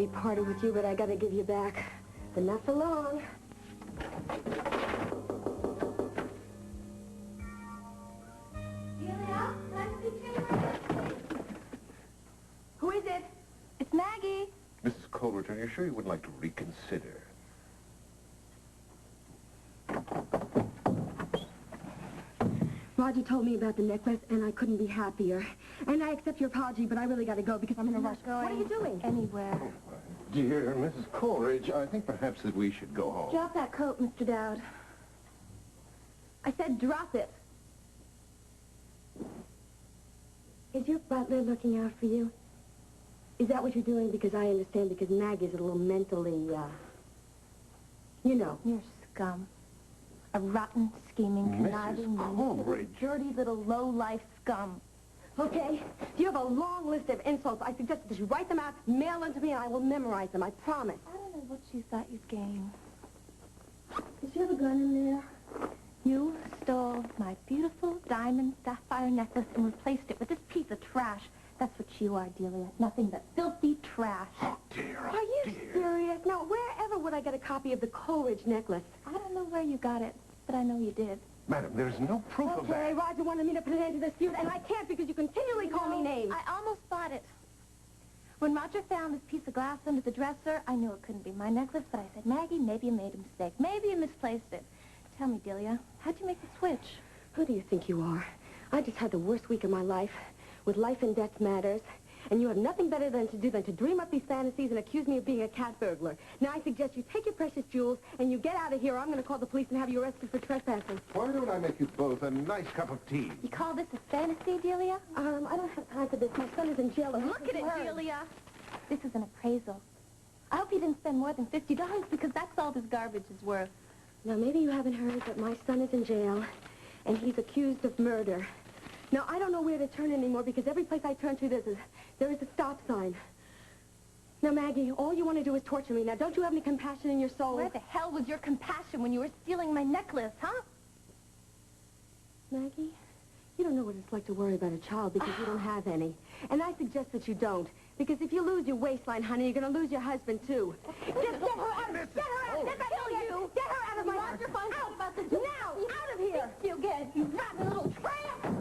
me parted with you, but I gotta give you back. But not for long. Who is it? It's Maggie. Mrs. Coleridge, are you sure you wouldn't like to reconsider? Roger told me about the necklace, and I couldn't be happier. And I accept your apology, but I really got to go because I'm in a rush. What are you doing? Anywhere. Oh, dear Mrs. Coleridge, I think perhaps that we should go home. Drop that coat, Mr. Dowd. I said drop it. Is your butler looking out for you? Is that what you're doing? Because I understand, because Maggie's a little mentally, you know. You're scum. A rotten, scheming, conniving, Coleridge. dirty little low-life scum. Okay? You have a long list of insults. I suggest that you write them out, mail them to me, and I will memorize them. I promise. I don't know what you thought you'd gain. Does she have a gun in there? You stole my beautiful diamond sapphire necklace and replaced it with this piece of trash. That's what you are, Delia. Nothing but filthy trash. Oh, dear. Are you serious? Now, wherever would I get a copy of the Coleridge necklace? I don't know where you got it, but I know you did. Madam, there's no proof of Okay, that. Roger wanted me to put an end to this feud, and I can't because you continually call me names. I almost bought it. When Roger found this piece of glass under the dresser, I knew it couldn't be my necklace, but I said, Maggie, maybe you made a mistake. Maybe you misplaced it. Tell me, Delia, how'd you make the switch? Who do you think you are? I just had the worst week of my life with life and death matters, and you have nothing better than to dream up these fantasies and accuse me of being a cat burglar. Now, I suggest you take your precious jewels and you get out of here, or I'm going to call the police and have you arrested for trespassing. Why don't I make you both a nice cup of tea? You call this a fantasy, Delia? I don't have time for this. My son is in jail. And Look at it, Delia. This is an appraisal. I hope you didn't spend more than $50 because that's all this garbage is worth. Now, maybe you haven't heard, but my son is in jail, and he's accused of murder. Now, I don't know where to turn anymore because every place I turn to, there is a stop sign. Now, Maggie, all you want to do is torture me. Now, don't you have any compassion in your soul? Where the hell was your compassion when you were stealing my necklace, huh? Maggie, you don't know what it's like to worry about a child because you don't have any. And I suggest that you don't. Because if you lose your waistline, honey, you're going to lose your husband, too. Just get her out of here! Get her out! Get her out of my house! Out! About the now! Out of here! You get, you rotten little tramp!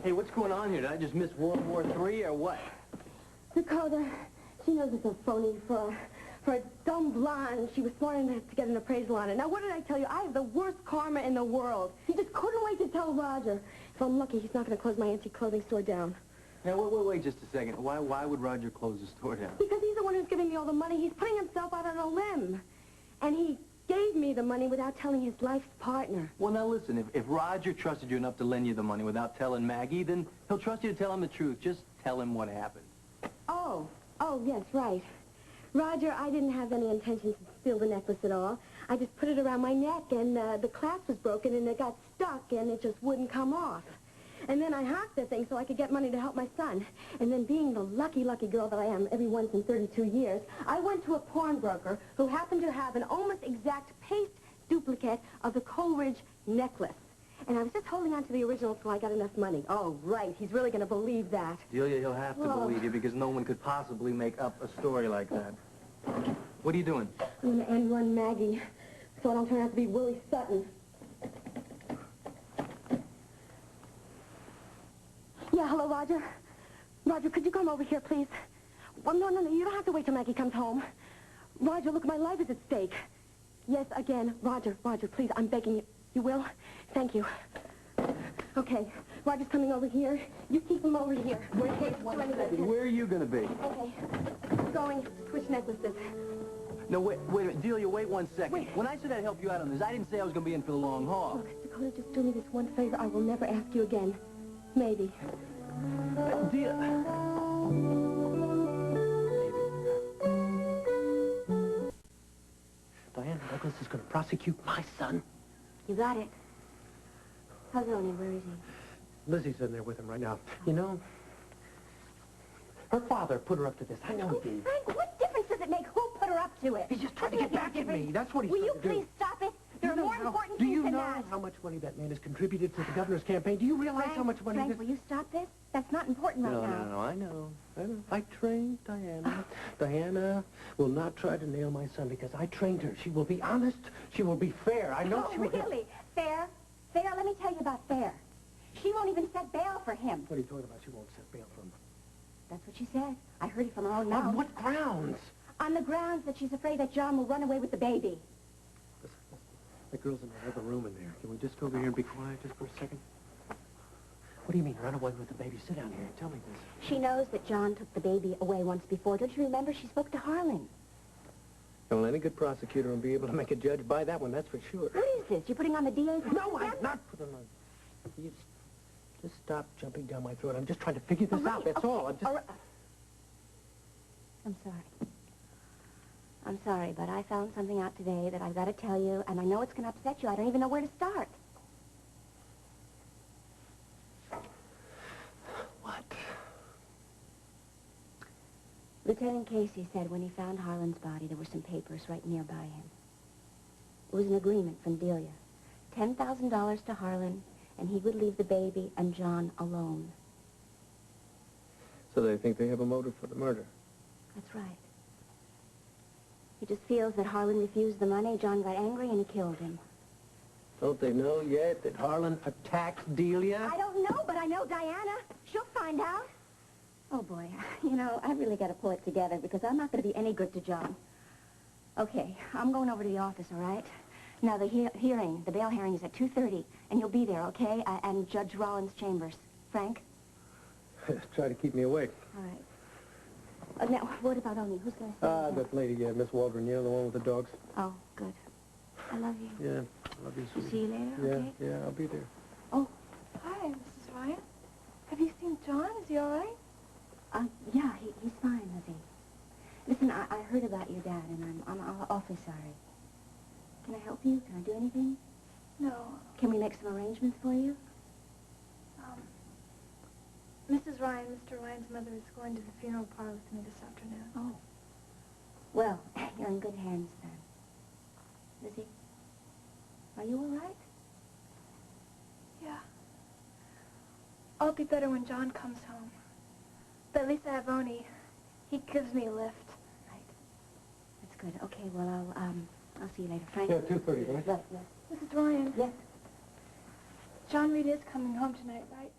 Hey, what's going on here? Did I just miss World War III or what? Dakota, she knows it's a phony for a dumb blonde. She was smart enough to get an appraisal on it. Now, what did I tell you? I have the worst karma in the world. He just couldn't wait to tell Roger. If I'm lucky, he's not going to close my antique clothing store down. Now, wait just a second. Why would Roger close the store down? Because he's the one who's giving me all the money. He's putting himself out on a limb. And he gave me the money without telling his life's partner. Well, now listen, if Roger trusted you enough to lend you the money without telling Maggie, then he'll trust you to tell him the truth. Just tell him what happened. Oh, yes, right. Roger, I didn't have any intention to steal the necklace at all. I just put it around my neck, and the clasp was broken, and it got stuck, and it just wouldn't come off. And then I hocked the thing so I could get money to help my son. And then being the lucky, lucky girl that I am every once in 32 years, I went to a pawnbroker who happened to have an almost exact paste duplicate of the Coleridge necklace. And I was just holding on to the original till I got enough money. Oh, right. He's really going to believe that. Delia, he'll have to believe you because no one could possibly make up a story like that. What are you doing? I'm going to end run Maggie so I don't turn out to be Willie Sutton. Yeah, hello, Roger. Roger, could you come over here, please? Well, no, you don't have to wait till Maggie comes home. Roger, look, my life is at stake. Yes, again, Roger, please, I'm begging you. You will? Thank you. Okay, Roger's coming over here. You keep him over here. Where are you going to be? Okay. Going to switch necklaces. No, wait a minute. Delia, wait 1 second. Wait. When I said I'd help you out on this, I didn't say I was going to be in for the long haul. Look, Dakota, just do me this one favor. I will never ask you again. Maybe. Delia... Diana Douglas is going to prosecute my son. You got it. How's Oni? Where is he? Lizzie's in there with him right now. You know, her father put her up to this. I know he did. Frank, what difference does it make who put her up to it? He's just trying to get back at me. That's what he's Will trying you to do. please stop it? There are know more how... important Do things you than know that. how much money that man has contributed to the governor's campaign? Do you realize Frank, how much money... Frank, will you stop this? That's not important right now. No, I know. I trained Diana. Diana will not try to nail my son because I trained her. She will be honest. She will be fair. I know Oh, she will... really? Fair? Fair? Let me tell you about Fair. She won't even set bail for him. What are you talking about? She won't set bail for him. That's what she said. I heard it from her own On mouth. what grounds? On the grounds that she's afraid that John will run away with the baby. Listen. That girl's in that other room in there. Can we just go over here and be quiet just for a second? What do you mean, run away with the baby? Sit down here and tell me this. She knows that John took the baby away once before. Don't you remember? She spoke to Harlan. Well, any good prosecutor will be able to make a judge buy that one, that's for sure. What is this? You're putting on the DA's hat No, again? I'm not putting on... You just stop jumping down my throat. I'm just trying to figure this out, that's okay. all. I'm just... All right. I'm sorry. I'm sorry, but I found something out today that I've got to tell you, and I know it's going to upset you. I don't even know where to start. What? Lieutenant Casey said when he found Harlan's body, there were some papers right nearby him. It was an agreement from Delia. $10,000 to Harlan, and he would leave the baby and John alone. So they think they have a motive for the murder? That's right. He just feels that Harlan refused the money, John got angry, and he killed him. Don't they know yet that Harlan attacked Delia? I don't know, but I know Diana. She'll find out. Oh, boy. You know, I really got to pull it together because I'm not going to be any good to John. Okay, I'm going over to the office, all right? Now, the hearing, the bail hearing is at 2:30, and you'll be there, okay? And Judge Rollins' chambers. Frank? Try to keep me awake. All right. Now, what about Oni? Who's going to stay with him? That lady, Miss Waldron, the one with the dogs. Oh, good. I love you. Yeah, love you, See you later, okay? Yeah, I'll be there. Oh, Hi, Mrs. Ryan. Have you seen John? Is he all right? yeah, he's fine, Lizzie. Listen, I heard about your dad, and I'm awfully sorry. Can I help you? Can I do anything? No. Can we make some arrangements for you? Mrs. Ryan, Mr. Ryan's mother is going to the funeral parlor with me this afternoon. Oh. Well, you're in good hands, then. Lizzie, are you all right? Yeah. I'll be better when John comes home. But at least I have Oni. He gives me a lift. Right. That's good. Okay, well, I'll see you later. Frank? Yeah, 2:30, right? Yes. Mrs. Ryan. Yes. John Reed is coming home tonight, right?